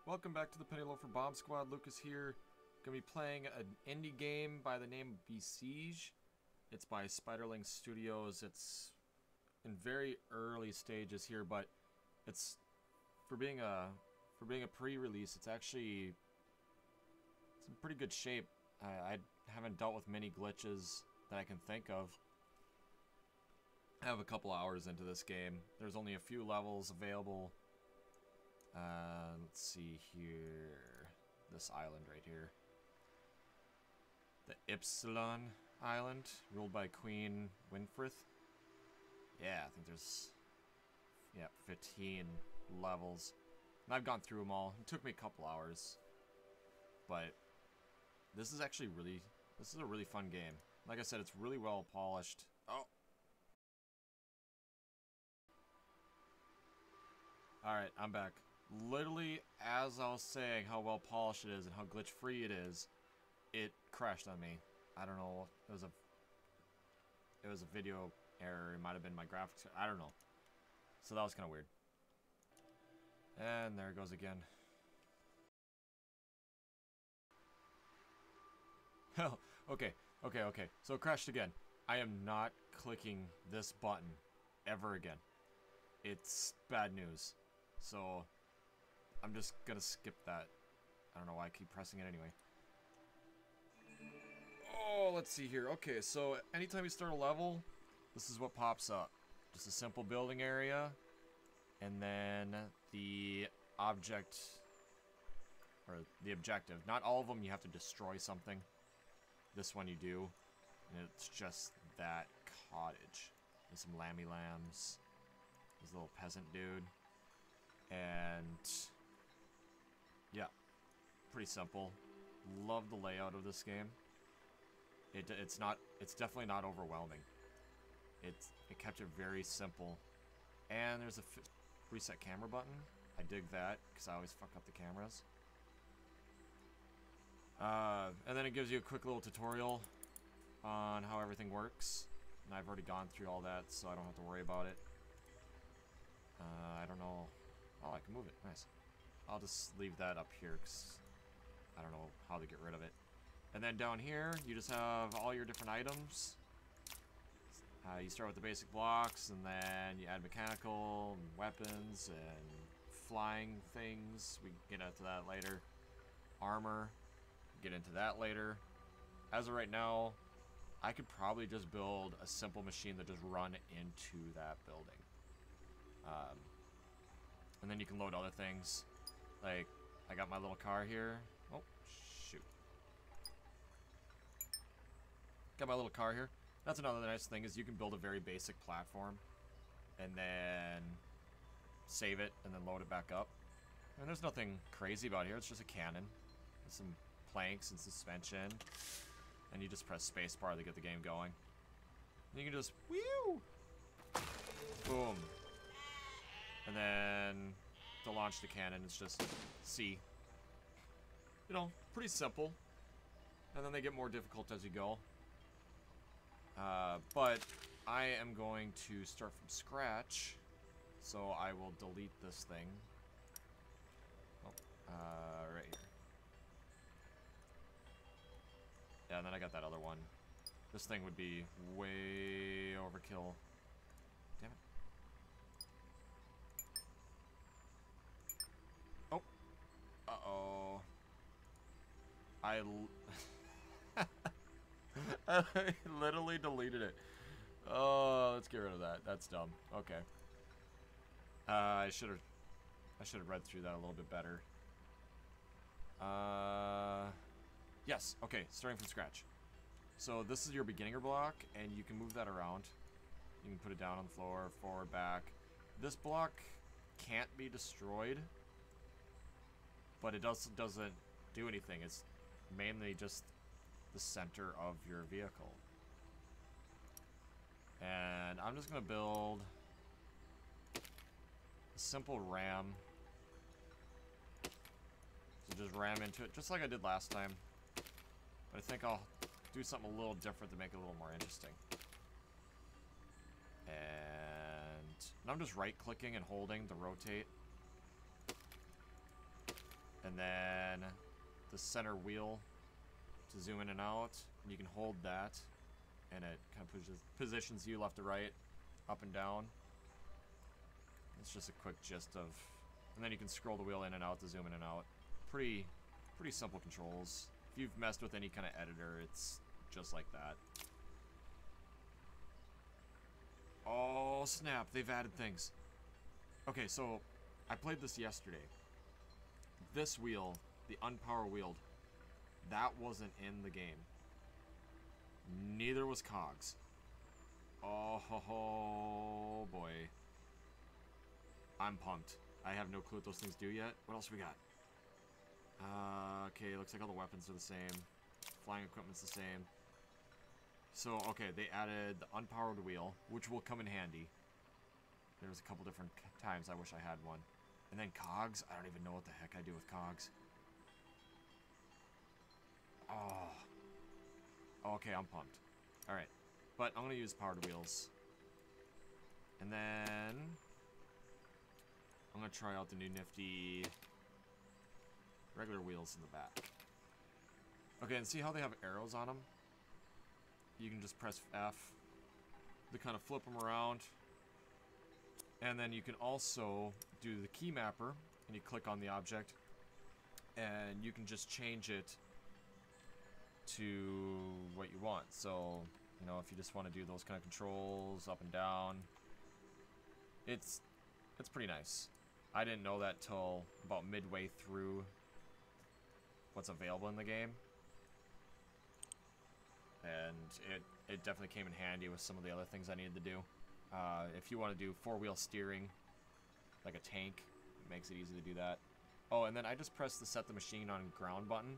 Welcome back to the Penny Loafer Bomb Squad. Lucas here. Gonna be playing an indie game by the name of Besiege. It's by Spiderling Studios. It's in very early stages here, but it's for being a pre-release. It's in pretty good shape. I haven't dealt with many glitches that I can think of. I have a couple hours into this game. There's only a few levels available. Let's see here. This island right here. The Ypsilon Island, ruled by Queen Winfrith. Yeah, I think there's 15 levels. And I've gone through them all. It took me a couple hours. But this is actually this is a really fun game. Like I said, it's really well polished. Oh. Alright, I'm back. Literally, as I was saying how well polished it is and how glitch free it is, it crashed on me. I don't know. It was a video error. It might have been my graphics. I don't know. So that was kind of weird. And there it goes again. Oh, okay. So it crashed again. I am not clicking this button ever again. It's bad news. So I'm just gonna skip that. I don't know why I keep pressing it anyway. Oh, let's see here. Okay, so anytime you start a level, this is what pops up. Just a simple building area, and then the object, or the objective. Not all of them you have to destroy something. This one you do, and it's just that cottage. There's some lammy lambs. There's a little peasant dude. And yeah, pretty simple. Love the layout of this game. It's definitely not overwhelming. It kept it very simple. And there's a reset camera button. I dig that because I always fuck up the cameras. And then it gives you a quick little tutorial on how everything works. And I've already gone through all that, so I don't have to worry about it. I don't know. Oh, I can move it. Nice. I'll just leave that up here because I don't know how to get rid of it. And then down here, you just have all your different items. You start with the basic blocks, and then you add mechanical, and weapons, and flying things. We can get into that later. Armor. Get into that later. As of right now, I could probably just build a simple machine that just run into that building. And then you can load other things. Like, I got my little car here. Oh, shoot. Got my little car here. That's another nice thing, is you can build a very basic platform. And then save it, and then load it back up. And there's nothing crazy about here. It's just a cannon. With some planks and suspension. And you just press spacebar to get the game going. And you can just, whew! Boom. And then to launch the cannon, it's just C. You know, pretty simple. And then they get more difficult as you go. But I am going to start from scratch. So I will delete this thing. Oh, right here. Yeah, and then I got that other one. This thing would be way overkill. Damn it. Oh. Uh-oh. I literally deleted it. Oh, let's get rid of that. That's dumb. Okay. I should have read through that a little bit better. Yes. Okay, starting from scratch. So this is your beginner block, and you can move that around. You can put it down on the floor, forward, back. This block can't be destroyed, but it doesn't do anything. It's mainly just the center of your vehicle. And I'm just gonna build a simple ram. So just ram into it, just like I did last time. But I think I'll do something a little different to make it a little more interesting. And I'm just right-clicking and holding to rotate. then the center wheel to zoom in and out. And you can hold that, and it kind of positions you left to right, up and down. It's just a quick gist of... And then you can scroll the wheel in and out to zoom in and out. Pretty simple controls. If you've messed with any kind of editor, it's just like that. Oh, snap. They've added things. Okay, so I played this yesterday. This wheel, the unpower wheeled, that wasn't in the game. Neither was cogs. Oh, boy. I'm pumped. I have no clue what those things do yet. What else we got? Okay, looks like all the weapons are the same. Flying equipment's the same. So, okay, they added the unpowered wheel, which will come in handy. There's a couple different times I wish I had one. And then cogs. I don't even know what the heck I do with cogs. Oh. Okay, I'm pumped. Alright. But I'm going to use powered wheels. And then... I'm going to try out the new nifty... regular wheels in the back. Okay, and see how they have arrows on them? You can just press F to kind of flip them around. And then you can also do the key mapper, and you click on the object, and you can just change it to what you want. So, you know, if you just want to do those kind of controls, up and down, it's pretty nice. I didn't know that till about midway through what's available in the game. And it definitely came in handy with some of the other things I needed to do. If you want to do four-wheel steering, like a tank, it makes it easy to do that. Oh, and then I just pressed the set the machine on ground button,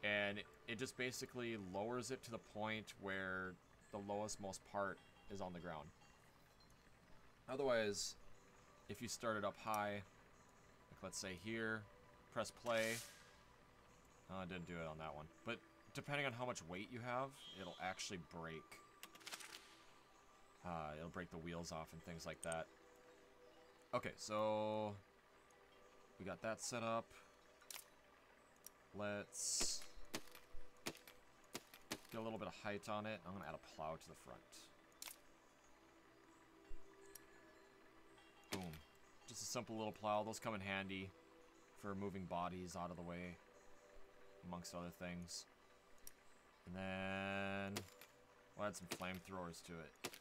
and it just basically lowers it to the point where the lowest most part is on the ground. Otherwise, if you start it up high, like let's say here, press play. Oh, I didn't do it on that one. But depending on how much weight you have, it'll actually break. It'll break the wheels off and things like that. Okay, so we got that set up. Let's get a little bit of height on it. I'm going to add a plow to the front. Boom. Just a simple little plow. Those come in handy for moving bodies out of the way, amongst other things. And then we'll add some flamethrowers to it.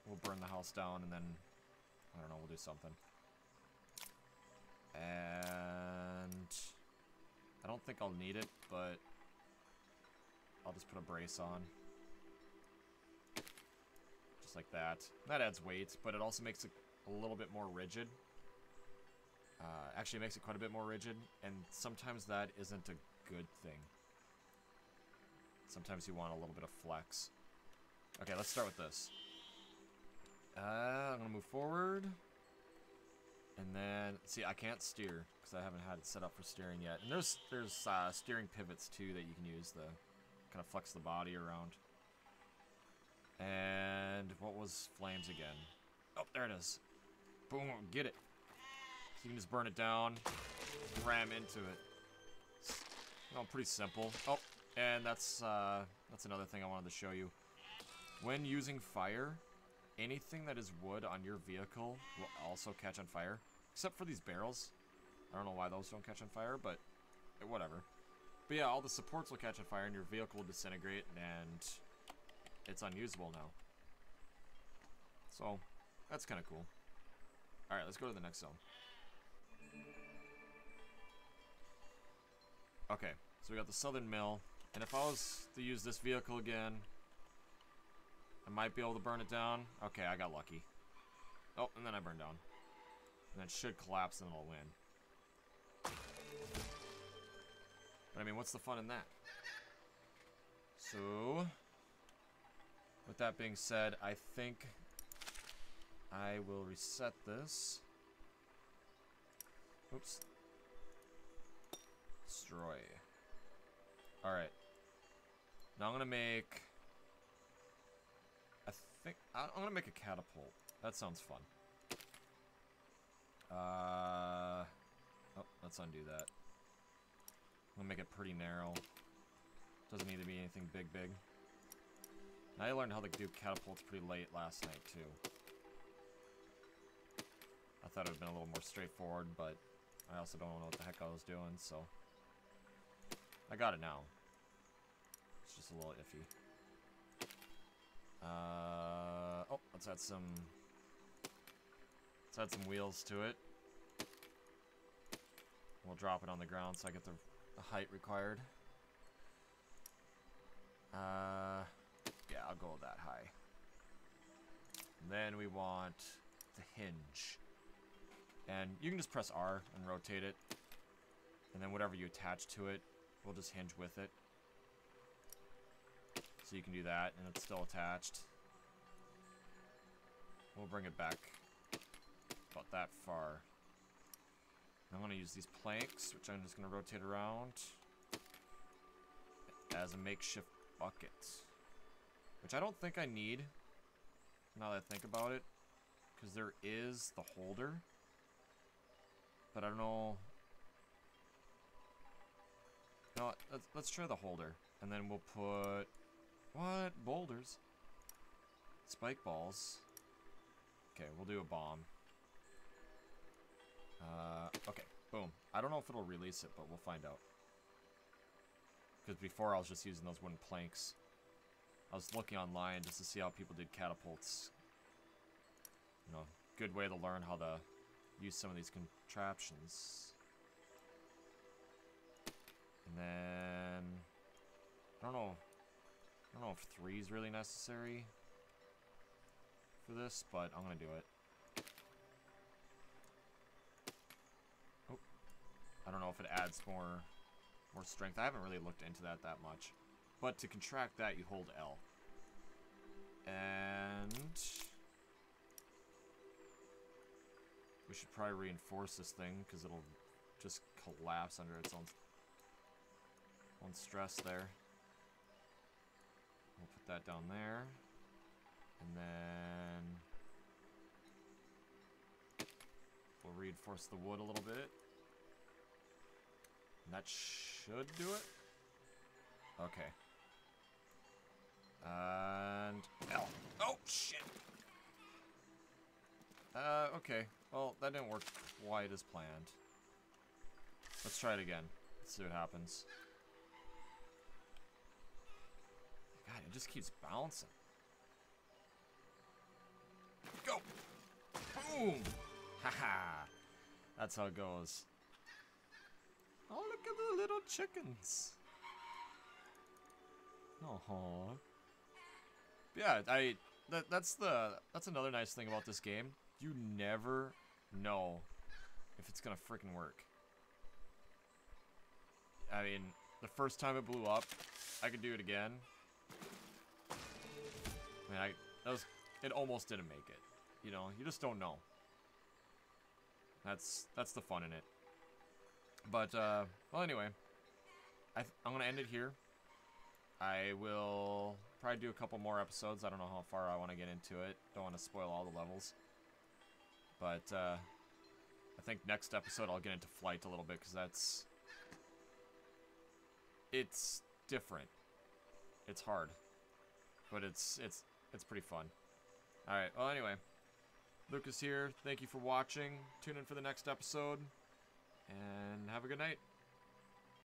We'll burn the house down, and then, I don't know, we'll do something. And I don't think I'll need it, but I'll just put a brace on. Just like that. That adds weight, but it also makes it a little bit more rigid. Actually, it makes it quite a bit more rigid, and sometimes that isn't a good thing. Sometimes you want a little bit of flex. Okay, let's start with this. I'm gonna move forward. And then, see, I can't steer, because I haven't had it set up for steering yet. And there's steering pivots, too, that you can use to kind of flex the body around. And what was flames again? Oh, there it is. Boom, get it. So you can just burn it down, ram into it. Oh, pretty simple. Oh, and that's another thing I wanted to show you. When using fire, anything that is wood on your vehicle will also catch on fire, except for these barrels. I don't know why those don't catch on fire, but whatever. But yeah, all the supports will catch on fire and your vehicle will disintegrate, and it's unusable now. So, that's kind of cool. Alright, let's go to the next zone. Okay, so we got the Southern Mill, and if I was to use this vehicle again, I might be able to burn it down. Okay, I got lucky. Oh, and then I burned down. And it should collapse and I'll win. But I mean, what's the fun in that? So, with that being said, I think I will reset this. Oops. Destroy. Alright. Now I'm gonna make... I'm gonna make a catapult. That sounds fun. Oh, let's undo that. I'm gonna make it pretty narrow. Doesn't need to be anything big. I learned how to do catapults pretty late last night, too. I thought it would have been a little more straightforward, but I also don't know what the heck I was doing, so... I got it now. It's just a little iffy. Oh, let's add some wheels to it. We'll drop it on the ground so I get the height required. Yeah, I'll go that high. And then we want the hinge. And you can just press R and rotate it. And then whatever you attach to it, we'll just hinge with it. So you can do that, and it's still attached. We'll bring it back about that far. I'm going to use these planks, which I'm just going to rotate around as a makeshift bucket. Which I don't think I need, now that I think about it, because there is the holder. But I don't know. No, let's try the holder, and then we'll put what? Boulders? Spike balls. Okay, we'll do a bomb. Okay, boom. I don't know if it'll release it, but we'll find out. Because before I was just using those wooden planks. I was looking online just to see how people did catapults. You know, good way to learn how to use some of these contraptions. And then I don't know if 3 is really necessary for this, but I'm gonna do it. Oh, I don't know if it adds more strength. I haven't really looked into that much. But to contract that, you hold L. And we should probably reinforce this thing because it'll just collapse under its own stress there. We'll put that down there. And then we'll reinforce the wood a little bit. And that should do it. Okay. And L. Oh, shit. Okay. Well, that didn't work quite as planned. Let's try it again. Let's see what happens. God, it just keeps bouncing. Go! Boom! Haha! That's how it goes. Oh, look at the little chickens. Oh. Yeah, that's another nice thing about this game. You never know if it's gonna freaking work. I mean, the first time it blew up, I could do it again. I mean, it almost didn't make it. You know, you just don't know. That's the fun in it. But well, anyway, I'm gonna end it here. I will probably do a couple more episodes. I don't know how far I want to get into it. Don't want to spoil all the levels. But I think next episode I'll get into flight a little bit because it's different. It's hard, but it's pretty fun. All right. Well, anyway, Lucas here. Thank you for watching. Tune in for the next episode, and have a good night.